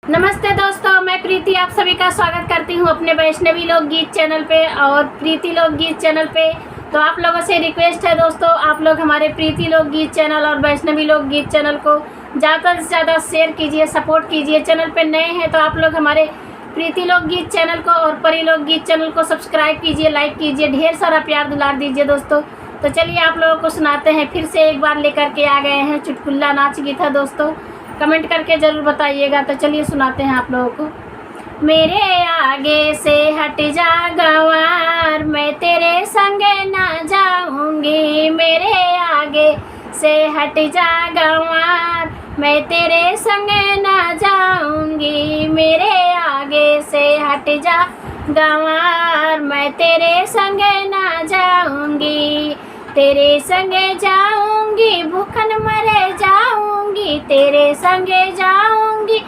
नमस्ते दोस्तों, मैं प्रीति आप सभी का स्वागत करती हूं अपने वैष्णवी लोकगीत चैनल पे और प्रीति लोकगीत चैनल पे। तो आप लोगों से रिक्वेस्ट है दोस्तों, आप लोग हमारे प्रीति लोकगीत चैनल और वैष्णवी लोकगीत चैनल को ज़्यादा से ज़्यादा शेयर कीजिए, सपोर्ट कीजिए। चैनल पे नए हैं तो आप लोग हमारे प्रीति लोकगीत चैनल को और परी लोकगीत चैनल को सब्सक्राइब कीजिए, लाइक कीजिए, ढेर सारा प्यार दुलार दीजिए दोस्तों। तो चलिए आप लोगों को सुनाते हैं, फिर से एक बार लेकर के आ गए हैं चुटकुला नाच गीत है दोस्तों। कमेंट करके ज़रूर बताइएगा। तो चलिए सुनाते हैं आप लोगों को। मेरे आगे से हट जा गंवार, मैं तेरे संगे ना जाऊंगी। मेरे आगे से हट जा गंवार, मैं तेरे संगे ना जाऊंगी। मेरे आगे से हट जा गंवार, मैं तेरे संगे ना जाऊंगी। तेरे संगे जाऊंगी, भूखन मरे जाऊंगी। तेरे संगे जाऊंगी,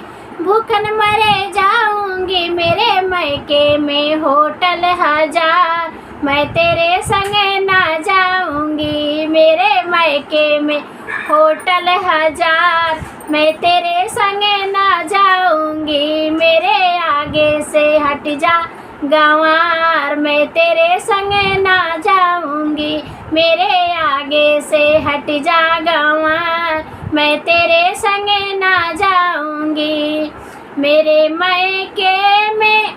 भूखन मरे जाऊंगी। मेरे मैके में होटल हजार, मैं तेरे संगे ना जाऊंगी। मेरे मैके में होटल हजार, मैं तेरे संगे ना जाऊंगी। मेरे आगे से हट जा गंवार, मैं तेरे संगे ना जाऊंगी। मेरे आगे से हट जा गंवार, मैं तेरे संगे ना जाऊंगी। मेरे मैके में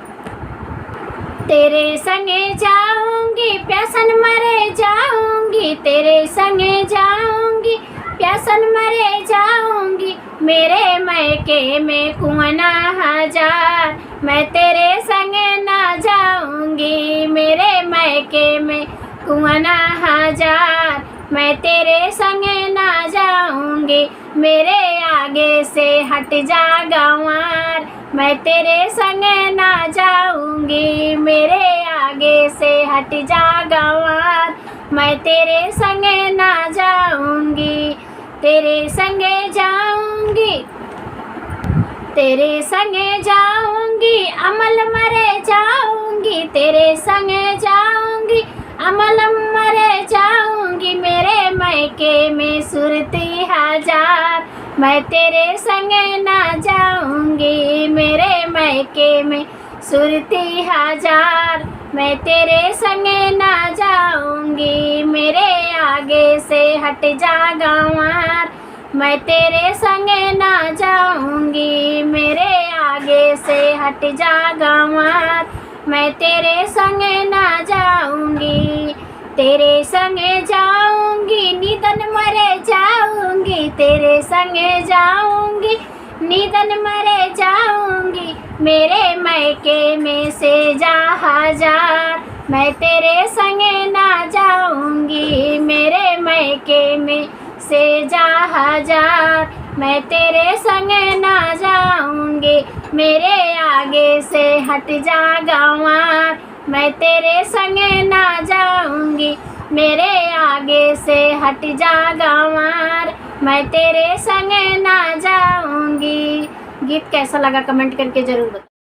तेरे संगे जाऊंगी, प्यासन मरे जाऊंगी। तेरे संगे जाऊंगी, प्यासन मरे जाऊंगी। मेरे मैके में कुआं हजार, मैं तेरे संगे ना जाऊंगी। मेरे मैके में कुआं हजार, मैं तेरे संगे ना जाऊंगी। मेरे आगे से हट जा गंवार, मैं तेरे संगे ना जाऊंगी। मेरे आगे से हट जा गंवार, मैं तेरे संगे ना जाऊंगी। तेरे संगे जाऊंगी, तेरे संगे जाऊंगी। अमल मरे जाऊंगी, तेरे संगे जाऊंगी। अमल मरे जाऊंगी। मेरे मैके में सुरती हजार, मैं तेरे संगे ना जाऊंगी। मेरे मैके में सुरती हजार, मैं तेरे संगे ना जाऊंगी। मेरे आगे से हट जा गंवार, मैं तेरे संगे ना जाऊंगी। मेरे आगे से हट जा गंवार, मैं तेरे संगे ना जाऊंगी। तेरे संगे जाऊंगी, निधन मरे जाऊंगी। तेरे संगे जाऊंगी, निधन मरे जाऊंगी। मेरे मैके में से जा हजार, मैं तेरे संगे ना जाऊंगी। मेरे मैके में से जा हजार, मैं तेरे संगे ना जाऊंगी। मेरे आगे से हट जा गंवार, मैं तेरे संगे ना जाऊंगी। मेरे आगे से हट जा गंवार, मैं तेरे संगे ना जाऊंगी। गीत कैसा लगा कमेंट करके जरूर बताओ।